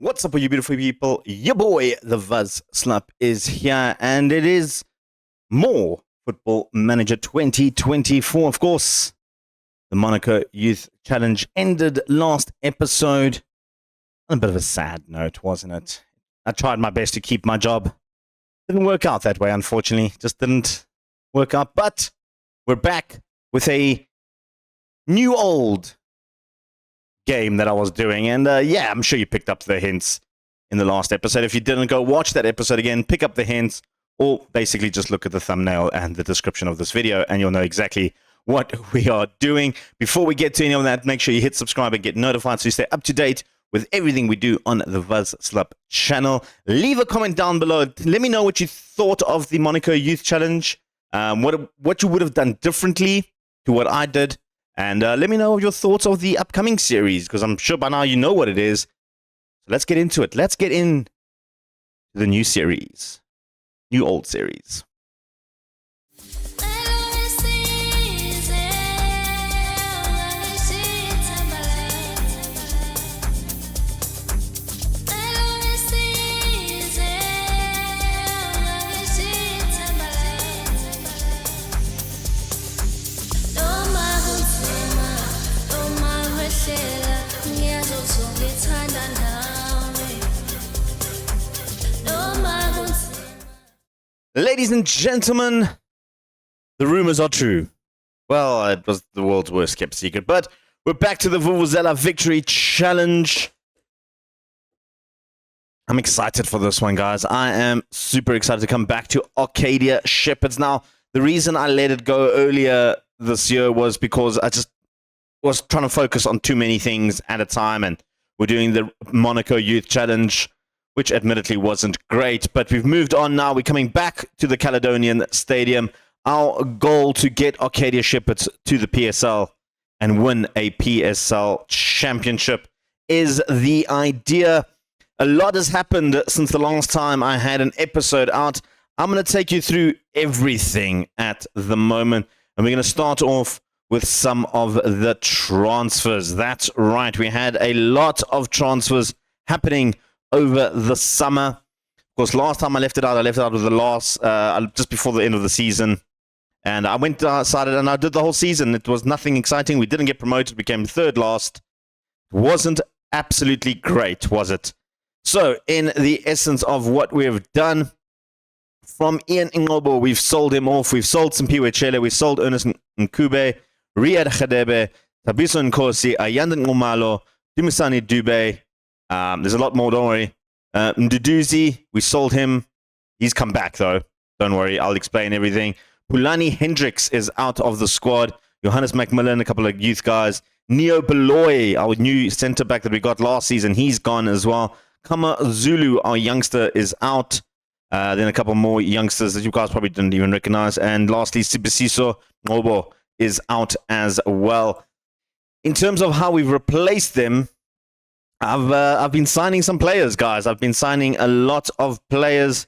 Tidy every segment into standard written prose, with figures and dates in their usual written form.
What's up, all you beautiful people? Your boy, the Vuvuzela, is here, and it is more Football Manager 2024. Of course, the Monaco Youth Challenge ended last episode on a bit of a sad note, wasn't it? I tried my best to keep my job. Didn't work out that way, unfortunately. Just didn't work out. But we're back with a new old game that I was doing, and yeah, I'm sure you picked up the hints in the last episode. If you didn't, go watch that episode again, pick up the hints, or basically just look at the thumbnail and the description of this video and you'll know exactly what we are doing. Before we get to any of that, make sure you hit subscribe and get notified so you stay up to date with everything we do on the Vuvuzela channel. Leave a comment down below. Let me know what you thought of the Monaco Youth Challenge, what you would have done differently to what I did. And let me know your thoughts of the upcoming series, because I'm sure by now you know what it is. So let's get into it. Let's get into the new series. New old series. Ladies and gentlemen, the rumors are true. Well, it was the world's worst kept secret, but we're back to the Vuvuzela Victory Challenge. I'm excited for this one, guys. I am super excited to come back to Arcadia Shepherds. Now, the reason I let it go earlier this year was because I just was trying to focus on too many things at a time, and we're doing the Monaco Youth Challenge, which admittedly wasn't great, but we've moved on now. We're coming back to the Caledonian Stadium. Our goal to get Arcadia Shepherds to the PSL and win a PSL championship is the idea. A lot has happened since the last time I had an episode out. I'm going to take you through everything at the moment, and we're going to start off with some of the transfers. That's right, we had a lot of transfers happening over the summer. Of course, last time I left it out with the last, just before the end of the season. And I went outside and I did the whole season. It was nothing exciting. We didn't get promoted. We came third last. Wasn't absolutely great, was it? So, in the essence of what we've done, from Ian Ingobo, we've sold him off. We've sold Simpiwe Chele. We've sold Ernest Nkube, Riyad Khadebe, Tabiso Nkosi, Ayanda Ngumalo, Dumisani Dube. There's a lot more, don't worry. Nduduzi, we sold him. He's come back, though. Don't worry, I'll explain everything. Pulani Hendricks is out of the squad. Johannes Macmillan, a couple of youth guys. Neo Beloy, our new centre-back that we got last season, he's gone as well. Kama Zulu, our youngster, is out. Then a couple more youngsters that you guys probably didn't even recognize. And lastly, Sibisiso Ngobo is out as well. In terms of how we've replaced them, I've been signing some players, guys. I've been signing a lot of players.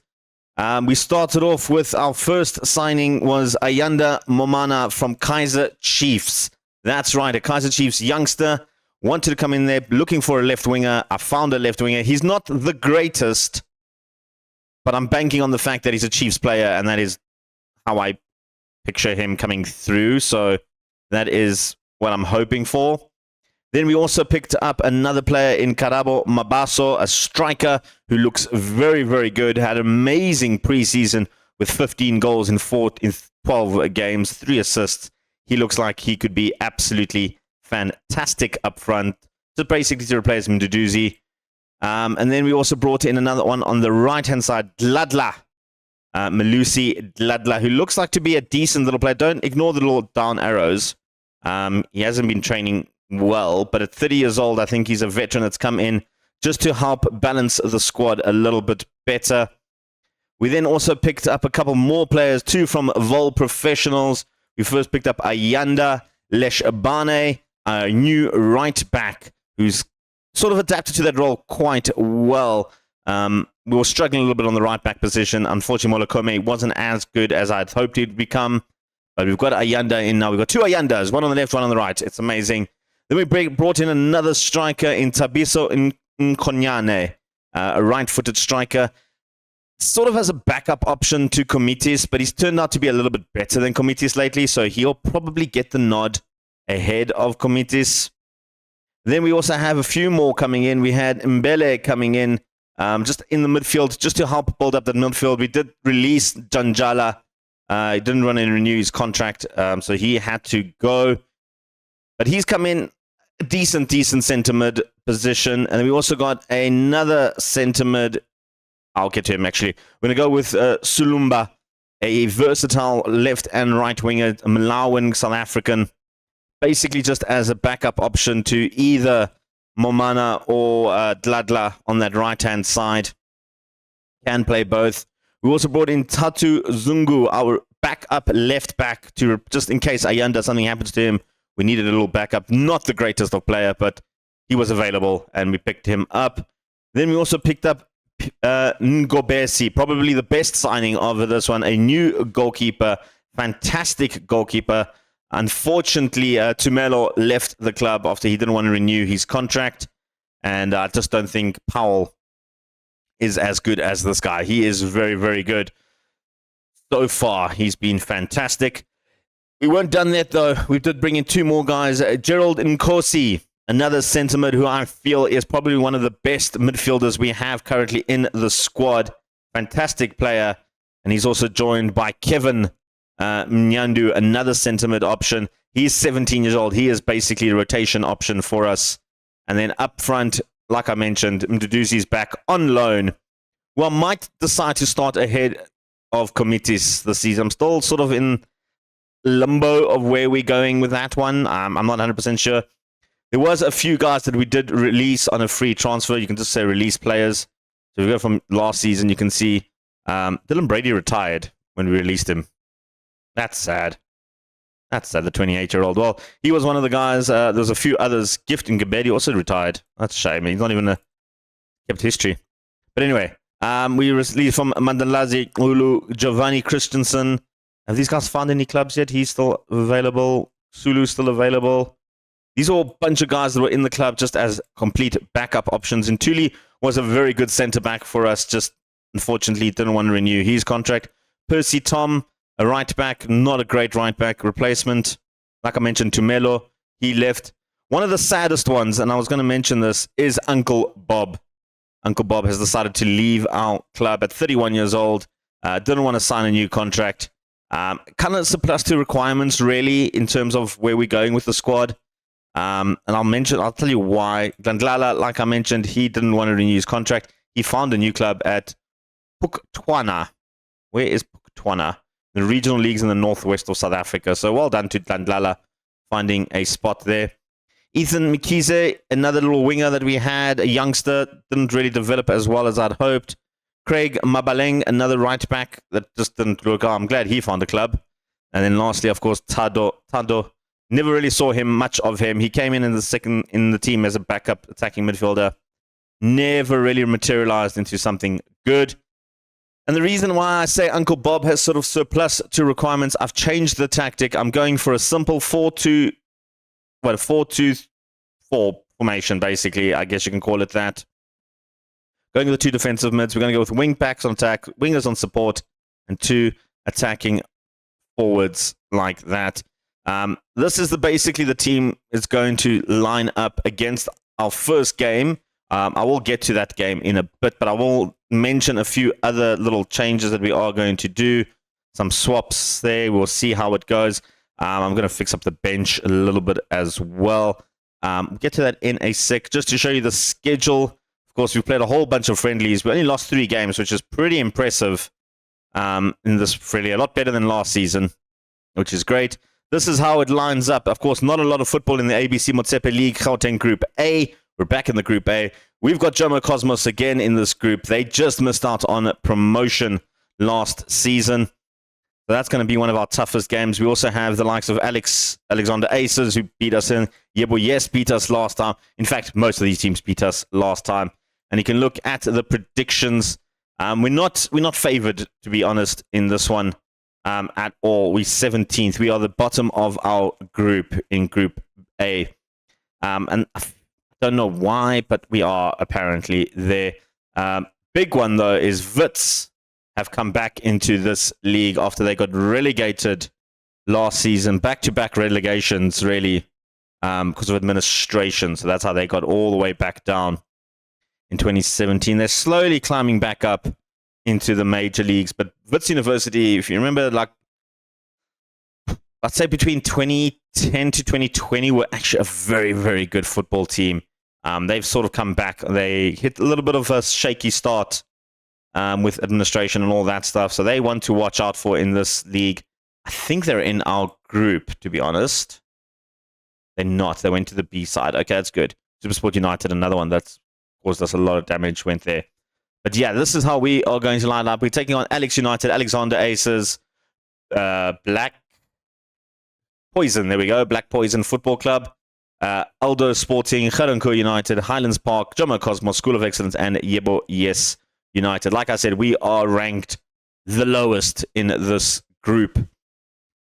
We started off with our first signing was Ayanda Momana from Kaiser Chiefs. That's right, a Kaiser Chiefs youngster. Wanted to come in there, looking for a left winger. I found a left winger. He's not the greatest, but I'm banking on the fact that he's a Chiefs player, and that is how I picture him coming through. So that is what I'm hoping for. Then we also picked up another player in Karabo Mabaso, a striker who looks very, very good. Had an amazing preseason with 15 goals in 12 games, 3 assists. He looks like he could be absolutely fantastic up front. So basically to replace Mduduzi. And then we also brought in another one on the right-hand side, Dladla. Malusi Dladla, who looks like to be a decent little player. Don't ignore the little down arrows. He hasn't been training well, but at 30 years old, I think he's a veteran that's come in just to help balance the squad a little bit better. We then also picked up a couple more players, 2 from Vol Professionals. We first picked up Ayanda Leshabane, a new right back who's sort of adapted to that role quite well. We were struggling a little bit on the right back position. Unfortunately, Molokome wasn't as good as I'd hoped he'd become, but we've got Ayanda in now. We've got 2 Ayandas, one on the left, one on the right. It's amazing. Then we brought in another striker in Tabiso Nkonyane. a right-footed striker. Sort of as a backup option to Komitis, but he's turned out to be a little bit better than Komitis lately, so he'll probably get the nod ahead of Komitis. Then we also have a few more coming in. We had Mbele coming in just in the midfield, just to help build up the midfield. We did release Janjala. He didn't run and renew his contract, so he had to go. But he's come in a decent centre mid position. And then we also got another centre mid. I'll get to him, actually. We're going to go with Sulumba, a versatile left and right winger, a Malawian South African, basically just as a backup option to either Momana or Dladla on that right-hand side. Can play both. We also brought in Tatu Zungu, our backup left back, to just in case Ayanda, something happens to him. We needed a little backup. Not the greatest of player, but he was available, and we picked him up. Then we also picked up Ngobesi, probably the best signing of this one, a new goalkeeper, fantastic goalkeeper. Unfortunately, Tumelo left the club after he didn't want to renew his contract, and I just don't think Powell is as good as this guy. He is very good. So far, he's been fantastic. We weren't done yet, though. We did bring in two more guys. Gerald Nkosi, another centre mid who I feel is probably one of the best midfielders we have currently in the squad. Fantastic player. And he's also joined by Kevin Mnyandu, another centre mid option. He's 17 years old. He is basically a rotation option for us. And then up front, like I mentioned, Mduduzi's back on loan. Well, might decide to start ahead of Komitis this season. I'm still sort of in limbo of where we're going with that one. I'm not 100% sure. There was a few guys that we did release on a free transfer. You can just say release players. So if we go from last season, you can see Dylan Brady retired when we released him. That's sad. That's sad, the 28-year-old. Well, he was one of the guys. There's a few others. Gift and Gabedi also retired. That's a shame. He's not even kept history. But anyway, we released from Mandalazi, Ulu, Giovanni Christensen. Have these guys found any clubs yet? He's still available. Sulu's still available. These are all a bunch of guys that were in the club just as complete backup options. And Tuli was a very good centre-back for us, just unfortunately didn't want to renew his contract. Percy Tom, a right-back, not a great right-back replacement. Like I mentioned, Tumelo, he left. One of the saddest ones, and I was going to mention this, is Uncle Bob. Uncle Bob has decided to leave our club at 31 years old. Didn't want to sign a new contract. Kind of surplus to requirements, really, in terms of where we're going with the squad. And I'll tell you why. Glandlala, like I mentioned, he didn't want to renew his contract. He found a new club at Puketwana. Where is Puketwana? The regional leagues in the northwest of South Africa. So well done to Glandlala finding a spot there. Ethan Mkize, another little winger that we had, a youngster, didn't really develop as well as I'd hoped. Craig Mabaleng, another right back that just didn't look. I'm glad he found a club. And then lastly, of course, Tado. Never really saw much of him. He came in the team as a backup attacking midfielder. Never really materialized into something good. And the reason why I say Uncle Bob has sort of surplus to requirements, I've changed the tactic. I'm going for a simple 4-2-4 formation, basically. I guess you can call it that. Going with the two defensive mids. We're going to go with wing backs on attack, wingers on support, and two attacking forwards like that. This is basically the team is going to line up against our first game. I will get to that game in a bit, but I will mention a few other little changes that we are going to do. Some swaps there. We'll see how it goes. I'm going to fix up the bench a little bit as well. Get to that in a sec. Just to show you the schedule. Of course, we've played a whole bunch of friendlies. We only lost 3 games, which is pretty impressive in this friendly. A lot better than last season, which is great. This is how it lines up. Of course, not a lot of football in the ABC Motsepe League Gauteng Group A. We're back in the Group A. We've got Jomo Cosmos again in this group. They just missed out on promotion last season. So that's going to be one of our toughest games. We also have the likes of Alexander Aces, who beat us in. Yebo Yes beat us last time. In fact, most of these teams beat us last time. And you can look at the predictions. We're not favored, to be honest, in this one at all. We're 17th. We are the bottom of our group in Group A. And I don't know why, but we are apparently there. Big one, though, is Wits have come back into this league after they got relegated last season. Back-to-back relegations, really, because of administration. So that's how they got all the way back down in 2017. They're slowly climbing back up into the major leagues. But Wits University, if you remember, like, I'd say between 2010 to 2020 were actually a very, very good football team. They've sort of come back. They hit a little bit of a shaky start with administration and all that stuff. So they want to watch out for in this league. I think they're in our group, to be honest. They're not. They went to the B side. Okay, that's good. Supersport United, another one that's caused us a lot of damage, went there. But yeah, this is how we are going to line up. We're taking on Alex United, Alexander Aces, Black Poison, there we go, Black Poison Football Club, Aldo Sporting, Garinko United, Highlands Park, Jomo Cosmos, School of Excellence, and Yebo Yes United. Like I said, we are ranked the lowest in this group.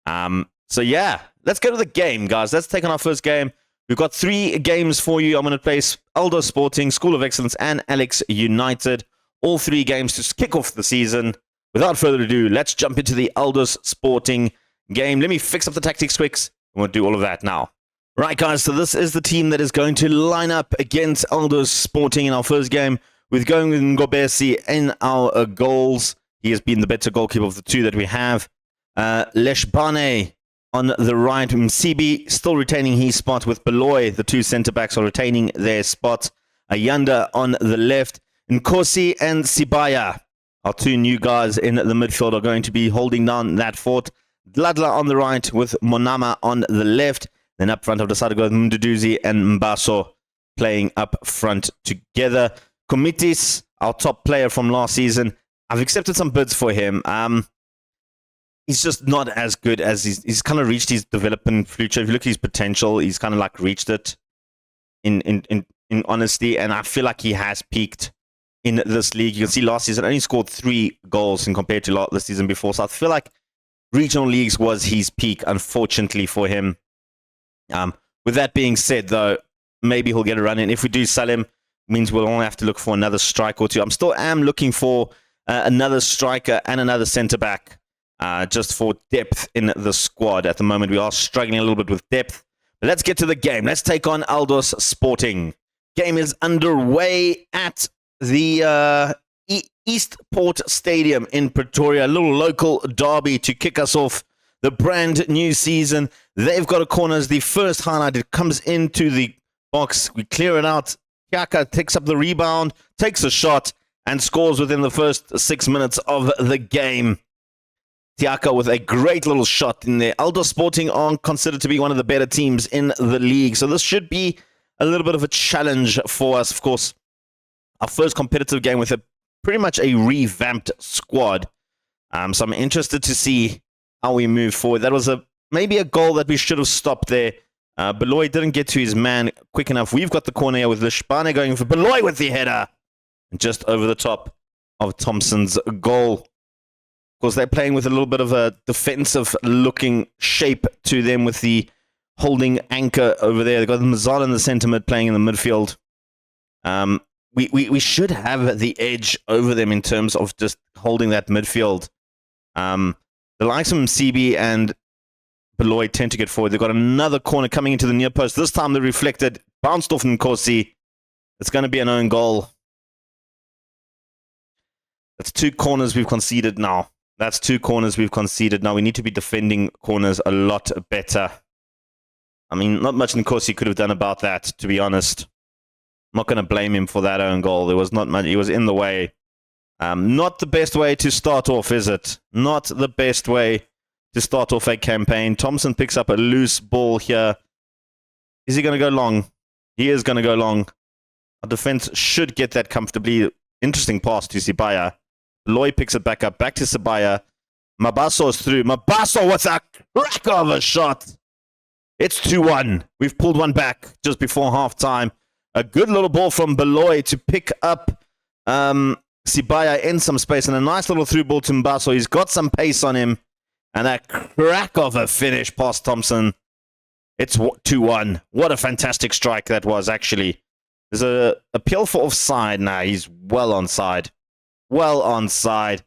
So yeah, let's go to the game, guys. Let's take on our first game. We've got 3 games for you. I'm going to place Aldo Sporting, School of Excellence, and Alex United. All 3 games to kick off the season. Without further ado, let's jump into the Aldous Sporting game. Let me fix up the tactics quicks. We'll do all of that now. Right, guys, so this is the team that is going to line up against Aldous Sporting in our first game, with going with Ngobesi in our goals. He has been the better goalkeeper of the 2 that we have. Leshbane on the right. Msibi still retaining his spot with Beloy. The 2 centre-backs are retaining their spot. Ayanda on the left. Nkosi and Sibaya, our 2 new guys in the midfield, are going to be holding down that fort. Dladla on the right with Monama on the left. Then up front, I've decided to go with Mduduzi and Mbaso playing up front together. Komitis, our top player from last season, I've accepted some bids for him. He's just not as good as he's kind of reached his development future. If you look at his potential, he's kind of like reached it in honesty, and I feel like he has peaked in this league. You can see last season only scored 3 goals in compared to the season before. So I feel like regional leagues was his peak, unfortunately for him. With that being said, though, maybe he'll get a run in. If we do sell him, it means we'll only have to look for another striker or 2. I'm still looking for another striker and another centre-back, just for depth in the squad. At the moment, we are struggling a little bit with depth. But let's get to the game. Let's take on Aldous Sporting. Game is underway at the Eastport Stadium in Pretoria. A little local derby to kick us off the brand new season. They've got a corner as the first highlight. It comes into the box. We clear it out. Tiaka takes up the rebound, takes a shot, and scores within the first 6 minutes of the game. Tiaka with a great little shot in there. Aldous Sporting are considered to be one of the better teams in the league. So this should be a little bit of a challenge for us. Of course, our first competitive game with pretty much a revamped squad. So I'm interested to see how we move forward. That was maybe a goal that we should have stopped there. Beloy didn't get to his man quick enough. We've got the corner here with Lishbane going for Beloy with the header. Just over the top of Thompson's goal. Of course, they're playing with a little bit of a defensive-looking shape to them with the holding anchor over there. They've got Mazal in the centre mid playing in the midfield. We should have the edge over them in terms of just holding that midfield. The likes of Msibi and Beloy tend to get forward. They've got another corner coming into the near post. This time they reflected, bounced off Nkosi. It's going to be an own goal. That's 2 corners we've conceded now. We need to be defending corners a lot better. I mean, not much Nkosi could have done about that, to be honest. I'm not going to blame him for that own goal. There was not much. He was in the way. Not the best way to start off, is it? Not the best way to start off a campaign. Thompson picks up a loose ball here. Is he going to go long? He is going to go long. Our defense should get that comfortably. Interesting pass to Sibaya. Loy picks it back up. Back to Sibaya. Mabaso's through. Mabaso with a crack of a shot. It's 2-1. We've pulled one back just before halftime. A good little ball from Beloy to pick up Sibaya in some space, and a nice little through ball to Mbaso. He's got some pace on him, and a crack of a finish past Thompson. It's 2-1. What a fantastic strike that was, actually. There's a appeal for offside. Nah, he's well onside. Well onside.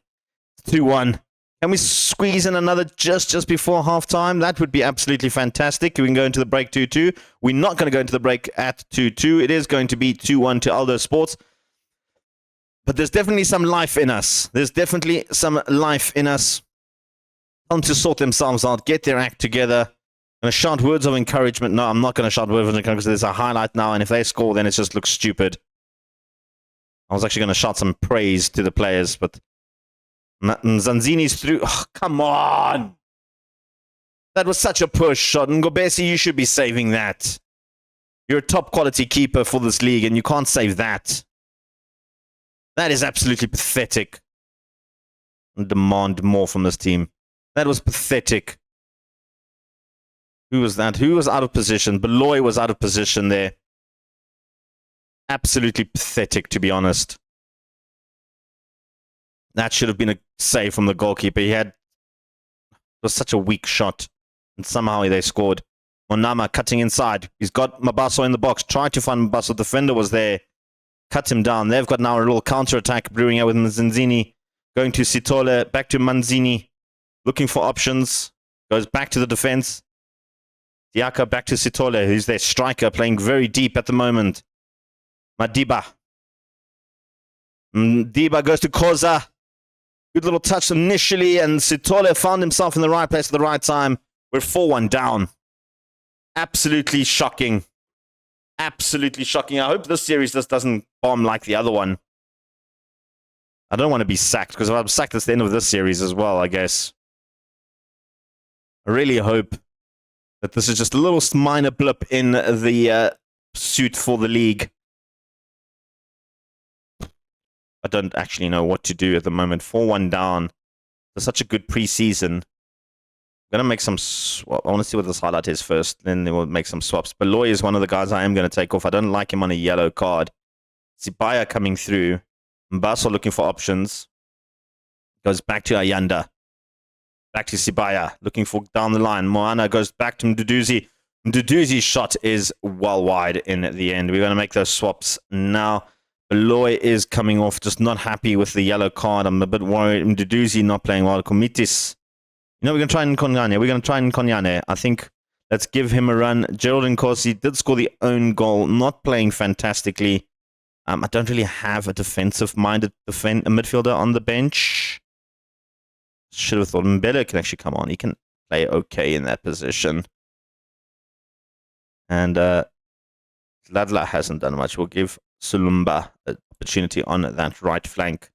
2-1. Can we squeeze in another just before halftime? That would be absolutely fantastic. We can go into the break 2-2. We're not going to go into the break at 2-2. It is going to be 2-1 to Aldo Sports. But there's definitely some life in us. There's definitely some life in us. On to sort themselves out, get their act together. I'm going to shout words of encouragement. No, I'm not going to shout words of encouragement because there's a highlight now, and if they score, then it just looks stupid. I was actually going to shout some praise to the players, but Zanzini's through. Oh, come on! That was such a push shot. Ngobesi, you should be saving that. You're a top quality keeper for this league, and you can't save that. That is absolutely pathetic. I demand more from this team. That was pathetic. Who was that? Who was out of position? Beloy was out of position there. Absolutely pathetic, to be honest. That should have been a save from the goalkeeper. It was such a weak shot. And somehow they scored. Monama cutting inside. He's got Mabaso in the box. Tried to find Mabaso. The defender was there. Cut him down. They've got now a little counter-attack brewing out with Manzini. Going to Sitole. Back to Manzini. Looking for options. Goes back to the defense. Diaka back to Sitole, who's their striker, playing very deep at the moment. Madiba. Madiba goes to Koza. Good little touch initially, and Sitole found himself in the right place at the right time. We're 4-1 down. Absolutely shocking. Absolutely shocking. I hope this series just doesn't bomb like the other one. I don't want to be sacked, because if I'm sacked, it's the end of this series as well, I guess. I really hope that this is just a little minor blip in the suit for the league. I don't actually know what to do at the moment. 4-1 down. It's such a good preseason. I'm going to make some... I want to see what this highlight is first. Then we'll make some swaps. Beloy is one of the guys I am going to take off. I don't like him on a yellow card. Sibaya coming through. Mbaso looking for options. Goes back to Ayanda. Back to Sibaya, looking for down the line. Moana goes back to Mduduzi. Mduduzi's shot is well wide in the end. We're going to make those swaps now. Beloy is coming off, just not happy with the yellow card. I'm a bit worried. Mduduzi not playing well. Komitis. You know, we're going to try Nkonyane. We're going to try Nkonyane. I think let's give him a run. Gerald Nkosi did score the own goal, not playing fantastically. I don't really have a defensive-minded midfielder on the bench. Should have thought Mbele can actually come on. He can play okay in that position. And Ladla hasn't done much. We'll give Sulumba an opportunity on that right flank.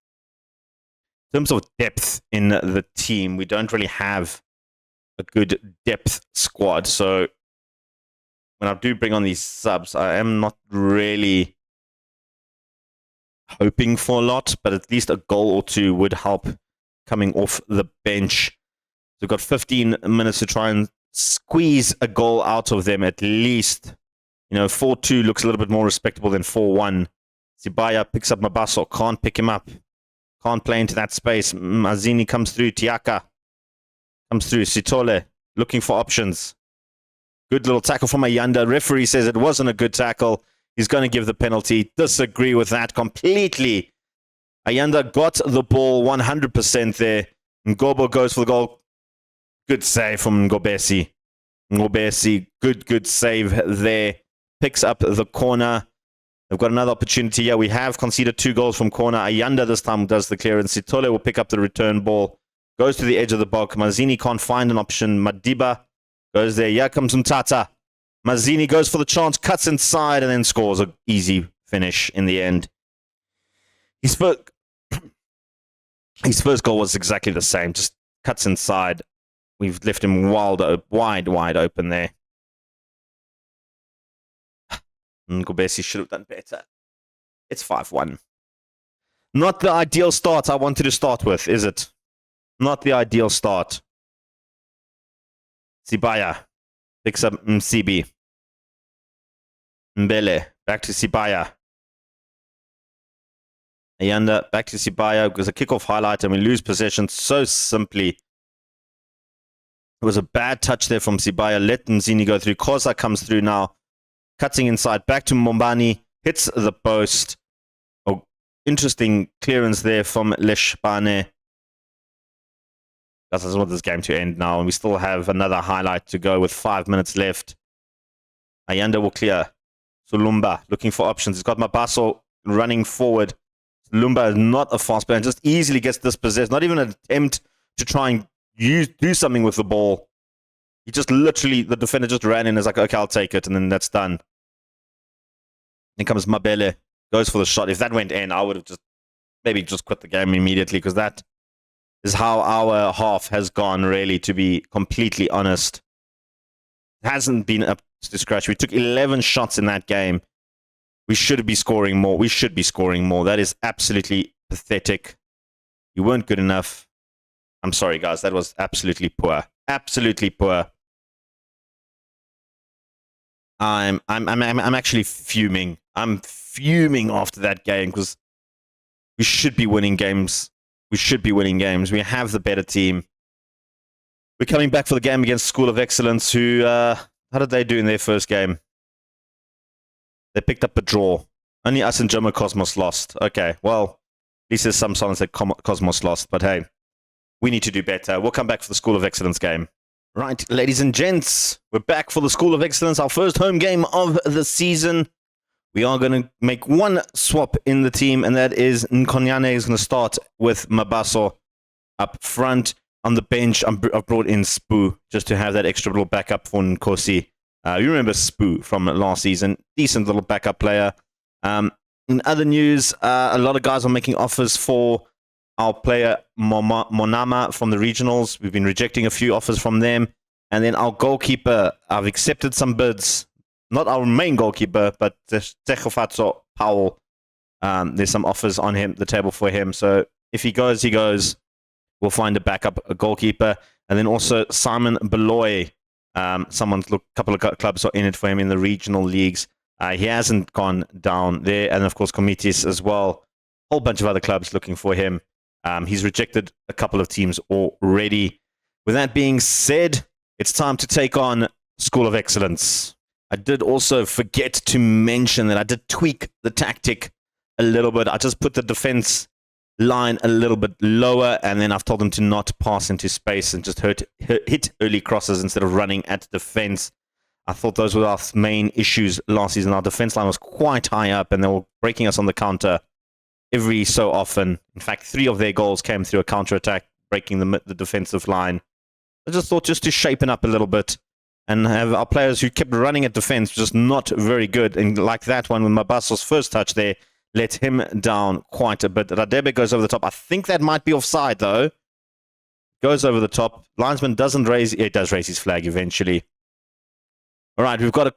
In terms of depth in the team, we don't really have a good depth squad. So when I do bring on these subs, I am not really hoping for a lot, but at least a goal or two would help coming off the bench. So we've got 15 minutes to try and squeeze a goal out of them at least. You know, 4-2 looks a little bit more respectable than 4-1. Sibaya picks up Mabaso. Can't pick him up. Can't play into that space. Mazini comes through. Tiaka comes through. Sitole looking for options. Good little tackle from Ayanda. Referee says it wasn't a good tackle. He's going to give the penalty. Disagree with that completely. Ayanda got the ball 100% there. Ngobo goes for the goal. Good save from Ngobesi. Ngobesi, good save there. Picks up the corner. They've got another opportunity here. We have conceded 2 goals from corner. Ayanda this time does the clearance. Sitole will pick up the return ball. Goes to the edge of the box. Mazini can't find an option. Madiba goes there. Here comes Mtata. Mazini goes for the chance, cuts inside, and then scores an easy finish in the end. His first goal was exactly the same. Just cuts inside. We've left him wide open there. Ngobesi should have done better. It's 5-1. Not the ideal start I wanted to start with, is it? Not the ideal start. Sibaya picks up Msibi. Mbele back to Sibaya. Ayanda back to Sibaya. It was a kickoff highlight and we lose possession so simply. It was a bad touch there from Sibaya. Let Mzini go through. Koza comes through now. Cutting inside. Back to Mombani. hits the post. Oh, interesting clearance there from Leshbane. I just want this game to end now, and we still have another highlight to go with 5 minutes left. Ayanda will clear. So Lumba looking for options. He's got Mabaso running forward. Lumba is not a fast player and just easily gets dispossessed. Not even an attempt to try and do something with the ball. He just literally, the defender just ran in and is like, okay, I'll take it, and then that's done. Then comes Mabele, goes for the shot. If that went in, I would have just quit the game immediately, because that is how our half has gone, really, to be completely honest. It hasn't been up to scratch. We took 11 shots in that game. We should be scoring more. We should be scoring more. That is absolutely pathetic. You weren't good enough. I'm sorry, guys. That was absolutely poor. Absolutely poor. I'm actually fuming. I'm fuming after that game, because we should be winning games. We should be winning games. We have the better team. We're coming back for the game against School of Excellence, who, how did they do in their first game? They picked up a draw. Only us and Jomo Cosmos lost. Okay, well, at least there's some silence that Cosmos lost, but hey, we need to do better. We'll come back for the School of Excellence game. Right, ladies and gents, we're back for the School of Excellence, our first home game of the season. We are going to make one swap in the team, and that is Nkonyane is going to start with Mabaso up front. On the bench, I've brought in Spoo just to have that extra little backup for Nkosi. You remember Spoo from last season. Decent little backup player. In other news, a lot of guys are making offers for our player Monama from the regionals. We've been rejecting a few offers from them. And then our goalkeeper, I've accepted some bids. Not our main goalkeeper, but Techofatso Powell. There's some offers on the table for him. So if he goes, he goes. We'll find a backup goalkeeper. And then also Simon Beloy. A couple of clubs are in it for him in the regional leagues. He hasn't gone down there. And of course, Comitis as well. Whole bunch of other clubs looking for him. He's rejected a couple of teams already. With that being said, it's time to take on School of Excellence. I did also forget to mention that I did tweak the tactic a little bit. I just put the defense line a little bit lower, and then I've told them to not pass into space and just hit early crosses instead of running at defense. I thought those were our main issues last season. Our defense line was quite high up, and they were breaking us on the counter every so often. In fact, 3 of their goals came through a counter-attack, breaking the defensive line. I just thought just to shapen up a little bit and have our players who kept running at defense just not very good. And like that one with Mabaso's first touch there, let him down quite a bit. Radebe goes over the top. I think that might be offside, though. Goes over the top. Linesman doesn't raise... It does raise his flag eventually. All right, we've got a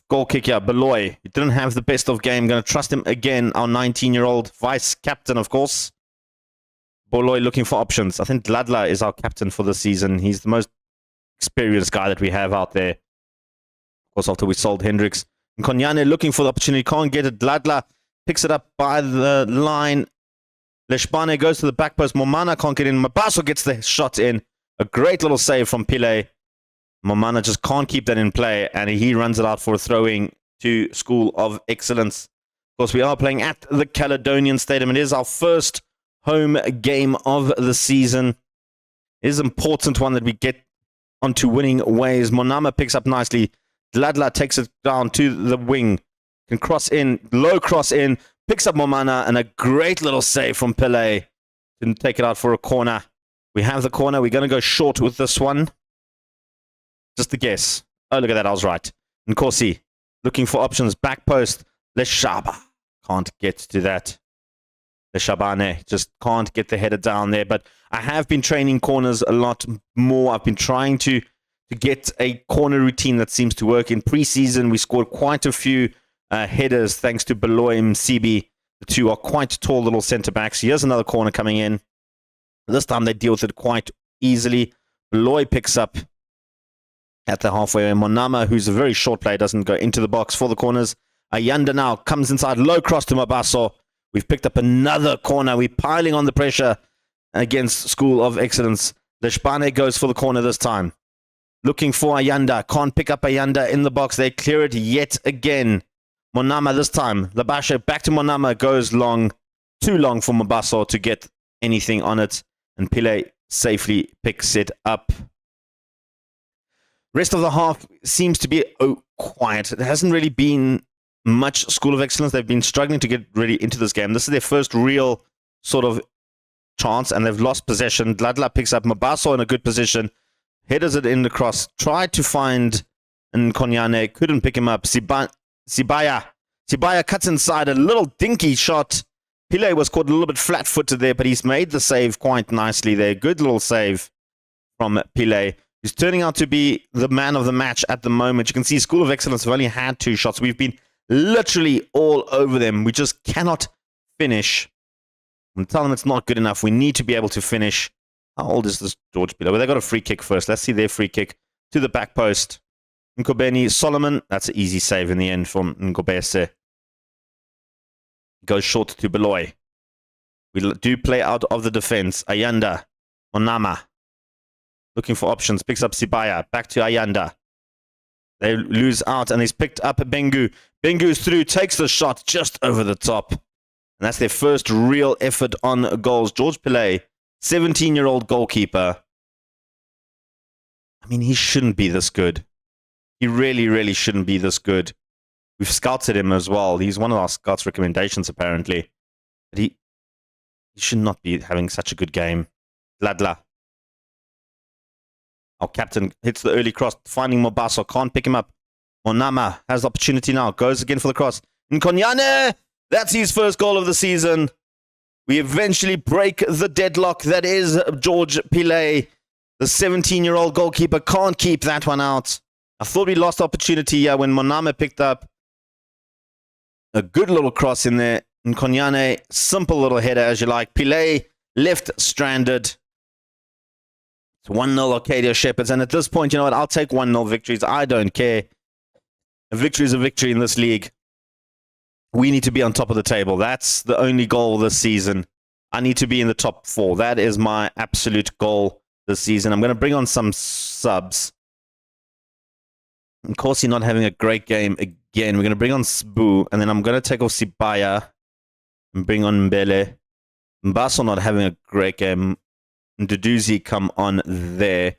goal kick here. Beloy, he didn't have the best of game. Going to trust him again. Our 19-year-old vice-captain, of course. Beloy looking for options. I think Dladla is our captain for the season. He's the most experienced guy that we have out there. Of course, after we sold Hendricks. And Konyane looking for the opportunity. Can't get it. Dladla picks it up by the line. Leshbane goes to the back post. Momana can't get in. Mabaso gets the shot in. A great little save from Pile. Momana just can't keep that in play, and he runs it out for a throwing to School of Excellence. Of course, we are playing at the Caledonian Stadium. It is our first home game of the season. It is an important one that we get onto winning ways. Monama picks up nicely. Dladla takes it down to the wing. Can cross in, low cross in, picks up Momana, and a great little save from Pele. Didn't take it out for a corner. We have the corner. We're going to go short with this one. Just a guess. Oh, look at that. I was right. Nkosi looking for options. Back post. Leshaba. Can't get to that. Leshabane just can't get the header down there. But I have been training corners a lot more. I've been trying to get a corner routine that seems to work. In preseason, we scored quite a few headers thanks to Beloy and Msibi. The two are quite tall little centre-backs. Here's another corner coming in. This time they deal with it quite easily. Beloy picks up at the halfway. Monama, who's a very short player, doesn't go into the box for the corners. Ayanda now comes inside. Low cross to Mabaso. We've picked up another corner. We're piling on the pressure against School of Excellence. Leshbane goes for the corner this time. Looking for Ayanda. Can't pick up Ayanda in the box. They clear it yet again. Monama this time. Labashe back to Monama. Goes long. Too long for Mabaso to get anything on it. And Pile safely picks it up. Rest of the half seems to be quiet. It hasn't really been much School of Excellence. They've been struggling to get really into this game. This is their first real sort of chance, and they've lost possession. Dladla picks up Mabaso in a good position. Headers it in the cross. Tried to find Nkonyane. Couldn't pick him up. Sibaya cuts inside. A little dinky shot. Pile was caught a little bit flat-footed there, but he's made the save quite nicely there. Good little save from Pile. He's turning out to be the man of the match at the moment. You can see School of Excellence have only had 2 shots. We've been literally all over them. We just cannot finish. I'm telling them it's not good enough. We need to be able to finish. How old is this George Pile? Well, they got a free kick first. Let's see their free kick to the back post. Nkobeni Solomon. That's an easy save in the end from Ngobese. Goes short to Beloy. We do play out of the defense. Ayanda. Onama. Looking for options. Picks up Sibaya. Back to Ayanda. They lose out and he's picked up Bengu. Bengu's through. Takes the shot just over the top. And that's their first real effort on goals. George Pile, 17-year-old goalkeeper. I mean, he shouldn't be this good. He really, really shouldn't be this good. We've scouted him as well. He's one of our scouts' recommendations, apparently. But he should not be having such a good game. Ladla. Our captain hits the early cross, finding Mobaso. Can't pick him up. Monama has the opportunity now. Goes again for the cross. Nkonyane! That's his first goal of the season. We eventually break the deadlock. That is George Pile. The 17-year-old goalkeeper can't keep that one out. I thought we lost opportunity here when Monama picked up a good little cross in there. Nkonyane, simple little header as you like. Pile left stranded. It's 1-0 Arcadia Shepherds. And at this point, you know what? I'll take 1-0 victories. I don't care. A victory is a victory in this league. We need to be on top of the table. That's the only goal this season. I need to be in the top 4. That is my absolute goal this season. I'm going to bring on some subs. Of course, he's not having a great game again. We're going to bring on Sbu, and then I'm going to take off Sibaya and bring on Mbele. Mbaso not having a great game. Duduzi come on there.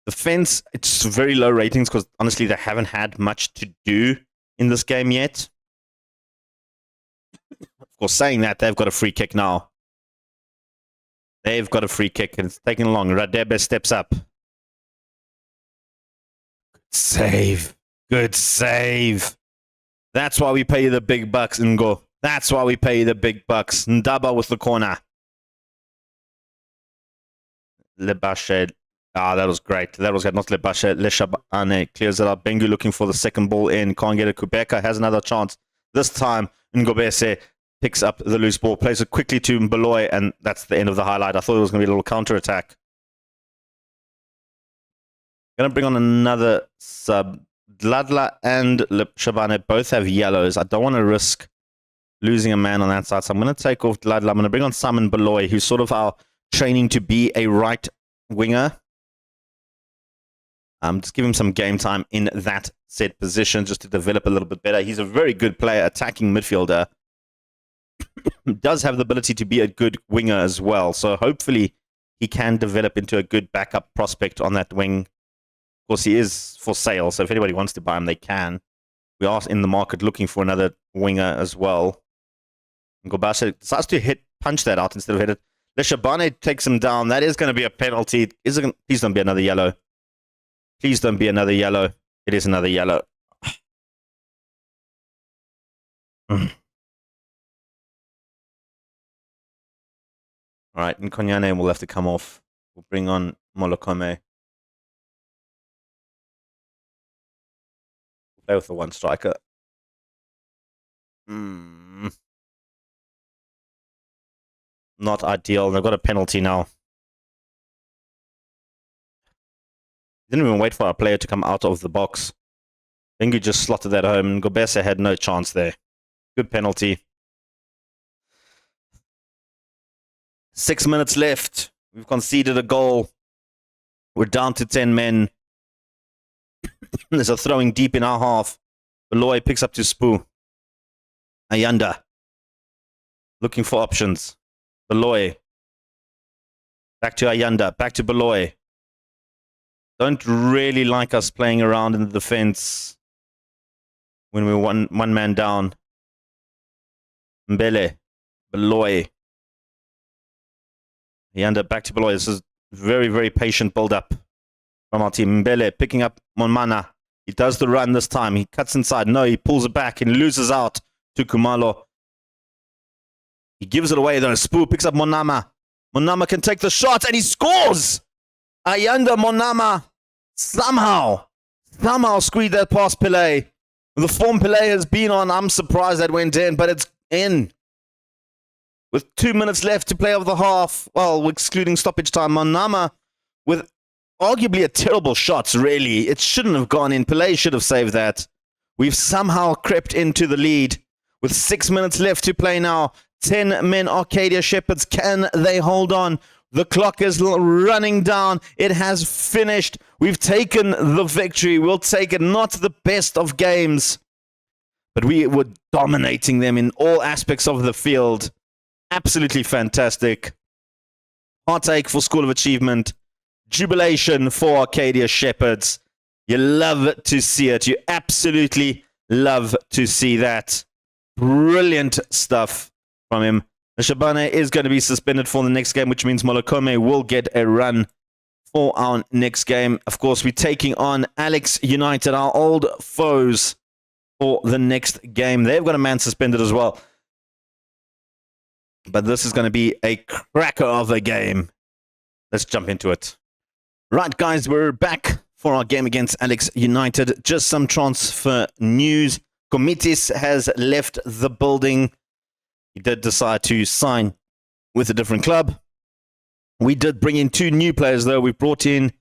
The fence, it's very low ratings because honestly, they haven't had much to do in this game yet. Of course, saying that, they've got a free kick now. They've got a free kick, and it's taking long. Radebe steps up. Save. Good save. That's why we pay you the big bucks, Ngo. That's why we pay you the big bucks. Ndaba with the corner. Lebashe. That was great. That was good. Not Lebashe. Leshabane clears it up. Bengu looking for the second ball in. Can't get it. Kubeka has another chance. This time, Ngobese picks up the loose ball, plays it quickly to Mbaloy, and that's the end of the highlight. I thought it was going to be a little counter-attack. Going to bring on another sub. Dladla and Shabane both have yellows. I don't want to risk losing a man on that side, so I'm going to take off Dladla. I'm going to bring on Simon Beloy, who's sort of our training to be a right winger. Just give him some game time in that set position just to develop a little bit better. He's a very good player, attacking midfielder. Does have the ability to be a good winger as well. So hopefully he can develop into a good backup prospect on that wing. Of course, he is for sale, so if anybody wants to buy him, they can. We are in the market looking for another winger as well. Ngobasha decides to punch that out instead of hit it. Leshabane takes him down. That is going to be a penalty. Please don't be another yellow. Please don't be another yellow. It is another yellow. All right, Nkonyane will have to come off. We'll bring on Molokome. Play with the one striker. Not ideal. They've got a penalty now. Didn't even wait for our player to come out of the box. Bengu just slotted that home. Ngobese had no chance there. Good penalty. 6 minutes left. We've conceded a goal. We're down to 10 men. There's a throwing deep in our half. Beloy picks up to Spoo. Ayanda. Looking for options. Beloy. Back to Ayanda. Back to Beloy. Don't really like us playing around in the defense when we're one man down. Mbele. Beloy. Ayanda back to Beloy. This is very, very patient build-up from our team. Mbele picking up Monmana. He does the run this time. He cuts inside. No, he pulls it back and loses out to Kumalo. He gives it away though. Spoo picks up Monama. Monama can take the shot and he scores! Ayanda Monama somehow squeezed that past Pele. The form Pele has been on, I'm surprised that went in, but it's in. With 2 minutes left to play of the half, well, excluding stoppage time, Monama with arguably a terrible shot, really. It shouldn't have gone in. Pele should have saved that. We've somehow crept into the lead. With 6 minutes left to play now, 10 men Arcadia Shepherds. Can they hold on? The clock is running down. It has finished. We've taken the victory. We'll take it. Not the best of games, but we were dominating them in all aspects of the field. Absolutely fantastic. Heartache for School of Achievement. Jubilation for Arcadia Shepherds. You love to see it. You absolutely love to see that. Brilliant stuff from him. Shabane is going to be suspended for the next game, which means Molokome will get a run for our next game. Of course, we're taking on Alex United, our old foes, for the next game. They've got a man suspended as well. But this is going to be a cracker of a game. Let's jump into it. Right, guys, we're back for our game against Alex United. Just some transfer news. Komitis has left the building. He did decide to sign with a different club. We did bring in 2 new players, though. We brought in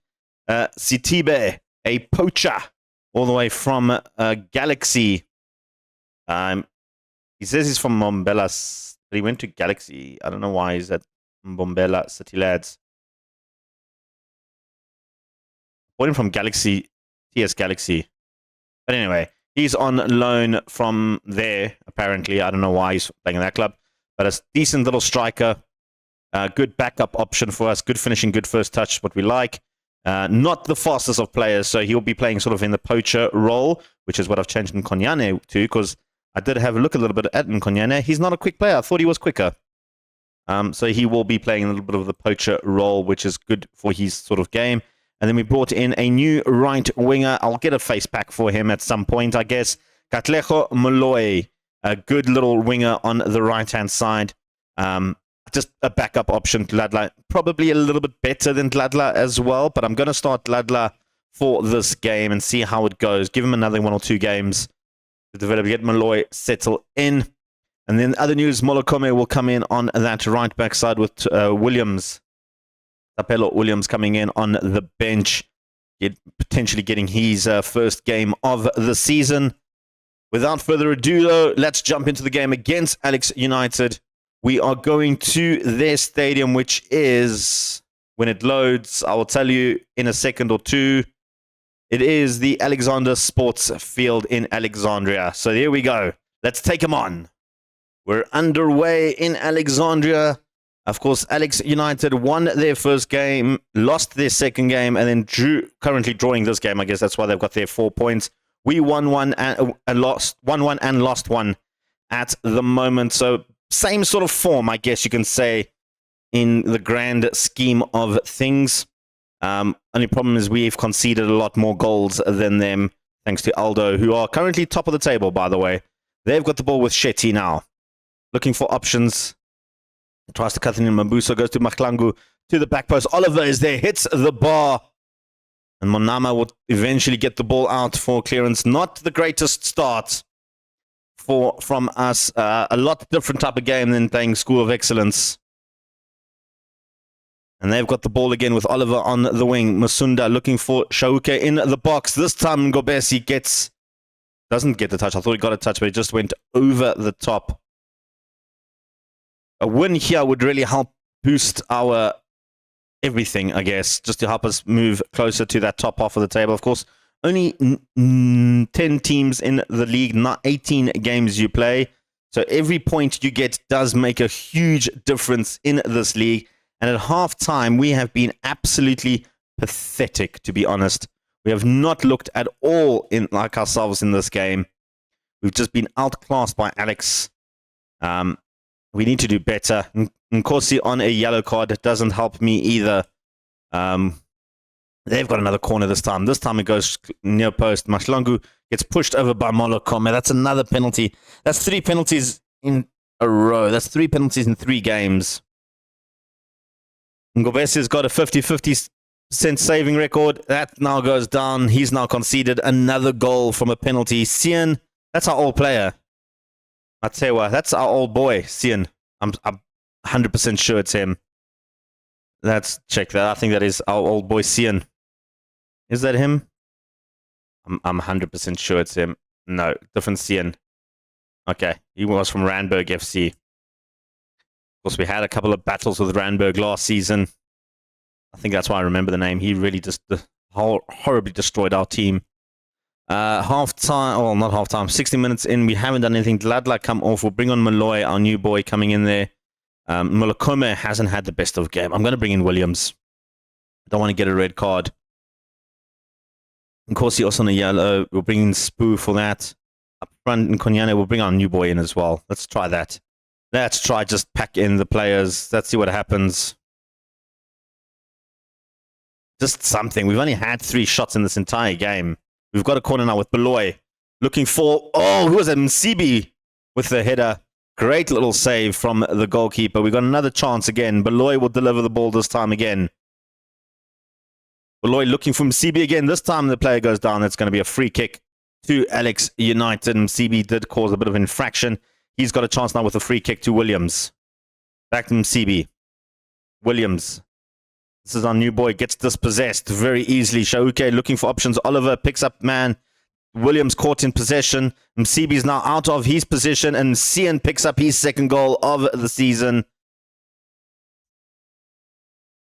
Sitibe, a poacher, all the way from Galaxy. He says he's from Mbombela, but he went to Galaxy. I don't know why he's at Mbombela City Lads. Bought him from Galaxy, TS Galaxy. But anyway, he's on loan from there, apparently. I don't know why he's playing in that club. But a decent little striker. Good backup option for us. Good finishing, good first touch, what we like. Not the fastest of players, so he'll be playing sort of in the poacher role, which is what I've changed Nkonyane to, because I did have a look a little bit at Nkonyane. He's not a quick player. I thought he was quicker. So he will be playing a little bit of the poacher role, which is good for his sort of game. And then we brought in a new right winger. I'll get a face pack for him at some point, I guess. Katlejo Moloi, a good little winger on the right-hand side. Just a backup option to Ladla. Probably a little bit better than Ladla as well, but I'm going to start Ladla for this game and see how it goes. Give him another 1 or 2 games to develop, get Moloi settle in. And then other news, Molokome will come in on that right-back side with Williams. Tapelo Williams coming in on the bench, potentially getting his first game of the season. Without further ado, though, let's jump into the game against Alex United. We are going to their stadium, which is, when it loads, I will tell you in a second or two, it is the Alexander Sports Field in Alexandria. So there we go. Let's take them on. We're underway in Alexandria. Of course, Alex United won their first game, lost their second game, and then currently drawing this game. I guess that's why they've got their 4 points. We won one and lost 1-1 and lost one at the moment. So same sort of form, I guess you can say, in the grand scheme of things. Only problem is we've conceded a lot more goals than them, thanks to Aldo, who are currently top of the table, by the way. They've got the ball with Shetty now. Looking for options. Tries to cut in Mabuso, goes to Maklangu, to the back post. Oliver is there, hits the bar. And Monama will eventually get the ball out for clearance. Not the greatest start from us. A lot different type of game than playing School of Excellence. And they've got the ball again with Oliver on the wing. Masunda looking for Shauke in the box. This time Ngobesi doesn't get the touch. I thought he got a touch, but it just went over the top. A win here would really help boost our everything, I guess, just to help us move closer to that top half of the table. Of course, only 10 teams in the league, not 18 games you play. So every point you get does make a huge difference in this league. And at halftime, we have been absolutely pathetic, to be honest. We have not looked at all like ourselves in this game. We've just been outclassed by Alex. We need to do better. Nkosi on a yellow card doesn't help me either. They've got another corner this time. This time it goes near post. Mashlangu gets pushed over by Molokome. That's another penalty. That's 3 penalties in a row. That's 3 penalties in 3 games. Ngobesi's got a 50-50% saving record. That now goes down. He's now conceded another goal from a penalty. Sian, that's our old player. Matewa, that's our old boy, Sian. I'm 100% sure it's him. Let's check that. I think that is our old boy, Sian. Is that him? I'm 100% sure it's him. No, different Sian. Okay, he was from Randburg FC. Of course, we had a couple of battles with Randburg last season. I think that's why I remember the name. He really just horribly destroyed our team. Half-time, well, not half-time, 60 minutes in, we haven't done anything. Gladla come off. We'll bring on Malloy, our new boy, coming in there. Molokome hasn't had the best of game. I'm going to bring in Williams. I don't want to get a red card. Of course, he also on a yellow. We'll bring in Spoo for that. Up front in Konyane, we'll bring our new boy in as well. Let's try that. Let's try just pack in the players. Let's see what happens. Just something. We've only had 3 shots in this entire game. We've got a corner now with Beloy. Looking for... Oh, who was it? Msibi with the header. Great little save from the goalkeeper. We've got another chance again. Beloy will deliver the ball this time again. Beloy looking for Msibi again. This time the player goes down. It's going to be a free kick to Alex United. Msibi did cause a bit of infraction. He's got a chance now with a free kick to Williams. Back to Msibi. Williams. This is our new boy. Gets dispossessed very easily. Shauke looking for options. Oliver picks up man. Williams caught in possession. Msibi's now out of his position. And Sian picks up his second goal of the season.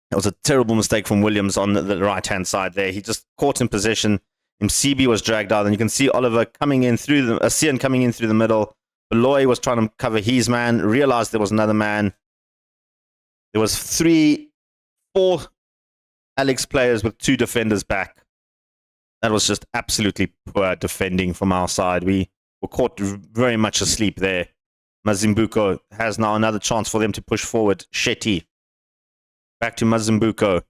That was a terrible mistake from Williams on the right-hand side there. He just caught in possession. Msibi was dragged out. And you can see Oliver coming in through the... Sian coming in through the middle. Beloy was trying to cover his man. Realized there was another man. There was 4 Alex players with 2 defenders back. That was just absolutely poor defending from our side. We were caught very much asleep there. Mazimbuko has now another chance for them to push forward. Shetty. Back to Mazimbuko.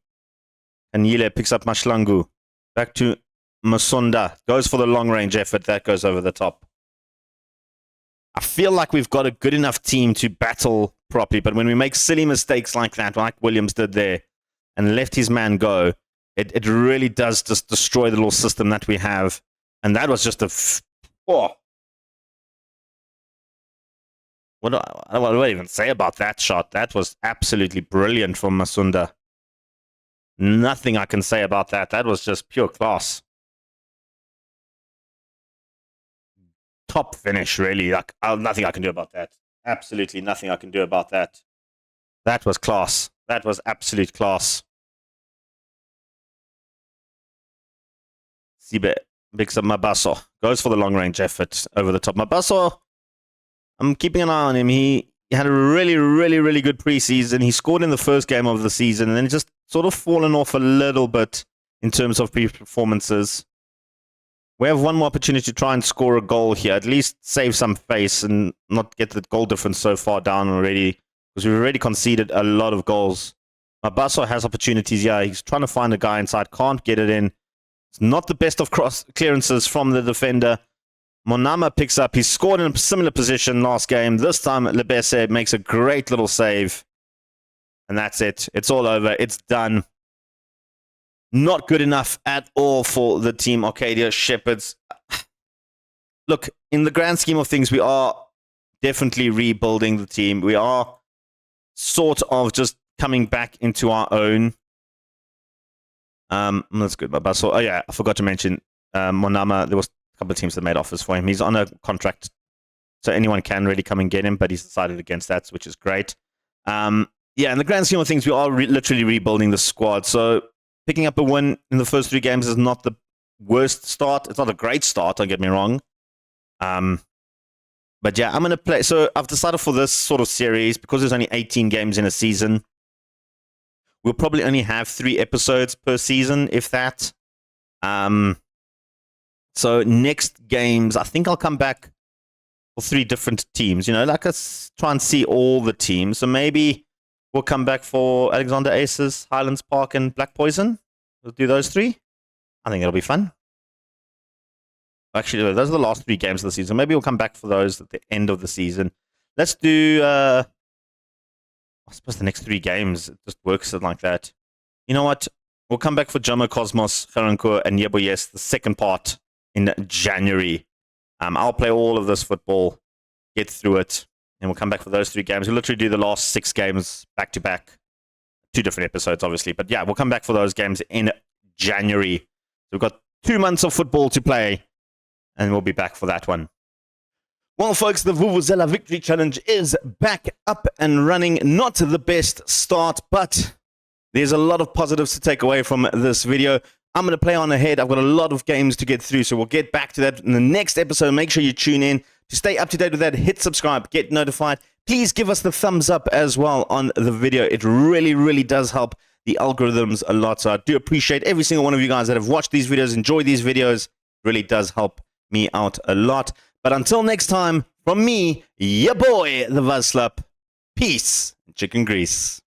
Anyile picks up Mashlangu. Back to Masonda. Goes for the long-range effort. That goes over the top. I feel like we've got a good enough team to battle properly, but when we make silly mistakes like that, like Williams did there, and let his man go, it really does just destroy the little system that we have. And that was just what do I even say about that shot? That was absolutely brilliant from Masunda. Nothing I can say about that. That was just pure class. Top finish, really. Like, nothing I can do about that. Absolutely nothing I can do about that. That was class. That was absolute class. Sibe picks up Mabaso. Goes for the long-range effort over the top. Mabaso, I'm keeping an eye on him. He had a really, really, really good preseason. He scored in the first game of the season, and then just sort of fallen off a little bit in terms of performances. We have one more opportunity to try and score a goal here. At least save some face and not get the goal difference so far down already. Because we've already conceded a lot of goals. Mabaso has opportunities. Yeah, he's trying to find a guy inside. Can't get it in. It's not the best of cross clearances from the defender. Monama picks up. He scored in a similar position last game. This time, Lebese makes a great little save. And that's it. It's all over. It's done. Not good enough at all for the team Arcadia Shepherds. Look, in the grand scheme of things, we are definitely rebuilding the team. We are sort of just coming back into our own. That's good. So, oh yeah, I forgot to mention Monama. There was a couple of teams that made offers for him. He's on a contract, so anyone can really come and get him, but he's decided against that, which is great. Yeah, in the grand scheme of things, we are literally rebuilding the squad. So picking up a win in the first 3 games is not the worst start. It's not a great start, don't get me wrong. But yeah, I'm going to play. So I've decided for this sort of series, because there's only 18 games in a season, we'll probably only have 3 episodes per season, if that. So next games, I think I'll come back for 3 different teams. You know, like let's try and see all the teams. So maybe we'll come back for Alexander Aces, Highlands Park, and Black Poison. We'll do those 3. I think it'll be fun. Actually, those are the last 3 games of the season. Maybe we'll come back for those at the end of the season. Let's do, I suppose the next 3 games, it just works like that. You know what? We'll come back for Jomo Cosmos, Garanko, and Yebo Yes, the second part in January. I'll play all of this football, get through it, and we'll come back for those 3 games. We'll literally do the last 6 games back to back. 2 different episodes, obviously. But yeah, we'll come back for those games in January. So we've got 2 months of football to play, and we'll be back for that one. Well, folks, the Vuvuzela Victory Challenge is back up and running. Not the best start, but there's a lot of positives to take away from this video. I'm going to play on ahead. I've got a lot of games to get through, so we'll get back to that in the next episode. Make sure you tune in. To stay up to date with that, hit subscribe, get notified. Please give us the thumbs up as well on the video. It really, really does help the algorithms a lot. So I do appreciate every single one of you guys that have watched these videos, enjoyed these videos. It really does help me out a lot. But until next time, from me, your boy, the Vuzslap. Peace, chicken grease.